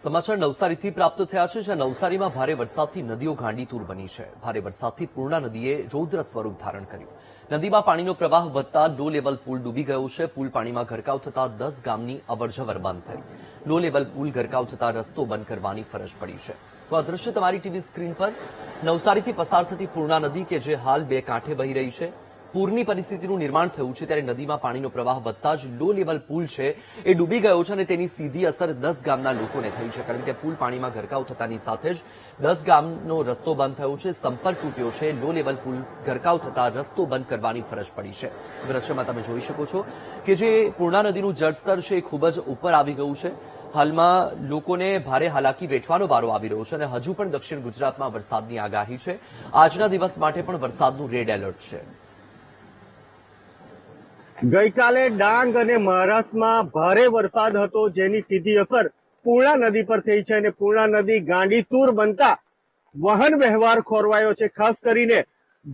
સમાચાર નવસારીથી પ્રાપ્ત થયા છે, જ્યાં નવસારીમાં ભારે વરસાદથી નદીઓ ગાંડીતુર બની છે। ભારે વરસાદથી પૂર્ણા નદીએ રૌદ્ર સ્વરૂપ ધારણ કર્યું। નદીમાં પાણીનો પ્રવાહ વધતા લો લેવલ પુલ ડૂબી ગયો છે। પુલ પાણીમાં ગરકાવ થતા 10 ગામની અવરજવર બંધ થઈ। લો લેવલ પુલ ગરકાવ થતા રસ્તો બંધ કરવાની ફરજ પડી છે। તો આ દ્રશ્ય તમારી ટીવી સ્ક્રીન પર નવસારીથી પસાર થતી પૂર્ણા નદી કે જે હાલ બે કાંઠે વહી રહી છે। પૂરની પરિસ્થિતિનું નિર્માણ થયું છે, ત્યારે નદીમાં પાણીનો પ્રવાહ વધતા જ લો લેવલ પુલ છે એ ડૂબી ગયો છે અને તેની સીધી અસર 10 ગામના લોકોને થઈ છે, કારણ કે પુલ પાણીમાં ગરકાવ થતાની સાથે જ 10 ગામનો રસ્તો બંધ થયો છે, સંપર્ક તૂટ્યો છે। લો લેવલ પુલ ગરકાવ થતા રસ્તો બંધ કરવાની ફરજ પડી છે। દ્રશ્યમાં તમે જોઈ શકો છો કે જે પૂર્ણા નદીનું જળસ્તર છે એ ખૂબ જ ઉપર આવી ગયું છે। હાલમાં લોકોને ભારે હાલાકી વેઠવાનો વારો આવી રહ્યો છે અને હજુ પણ દક્ષિણ ગુજરાતમાં વરસાદની આગાહી છે। આજના દિવસ માટે પણ વરસાદનું રેડ એલર્ટ છે। ગઈકાલે ડાંગ અને મહારાષ્ટ્રમાં ભારે વરસાદ હતો, જેની સીધી અસર પૂર્ણા નદી પર થઈ છે અને પૂર્ણા નદી ગાંડીતુર બનતા વાહન વ્યવહાર ખોરવાયો છે। ખાસ કરીને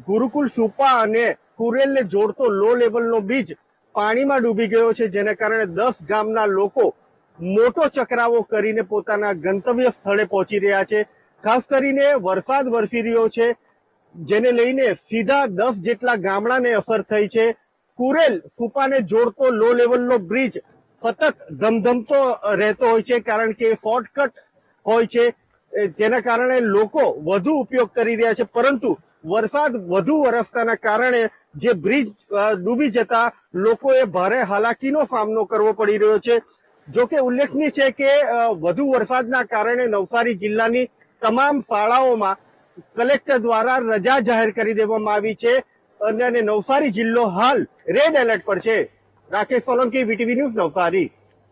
ગુરુકુલ સુપા અને કુરેલને જોડતો લો લેવલનો બ્રિજ પાણીમાં ડૂબી ગયો છે, જેને કારણે 10 ગામના લોકો મોટો ચકરાવો કરીને પોતાના ગંતવ્ય સ્થળે પહોંચી રહ્યા છે। ખાસ કરીને વરસાદ વરસી રહ્યો છે, જેને લઈને સીધા 10 જેટલા ગામડાને અસર થઈ છે। કુરેલ સુપાને જોડતો લો લેવલનો બ્રિજ સતત ધમધમતો રહેતો હોય છે, કારણ કે શોર્ટકટ હોય છે, તેના કારણે લોકો વધુ ઉપયોગ કરી રહ્યા છે। પરંતુ વરસાદ વધુ વરસતાના કારણે જે બ્રિજ ડૂબી જતા લોકોએ ભારે હાલાકીનો સામનો કરવો પડી રહ્યો છે। જો કે ઉલ્લેખનીય છે કે વધુ વરસાદના કારણે નવસારી જિલ્લાની તમામ શાળાઓમાં કલેક્ટર દ્વારા રજા જાહેર કરી દેવામાં આવી છે અને નવસારી જિલ્લો હાલ રેડ એલર્ટ પર છે। Rakesh Solanki, VTV news, Navsari.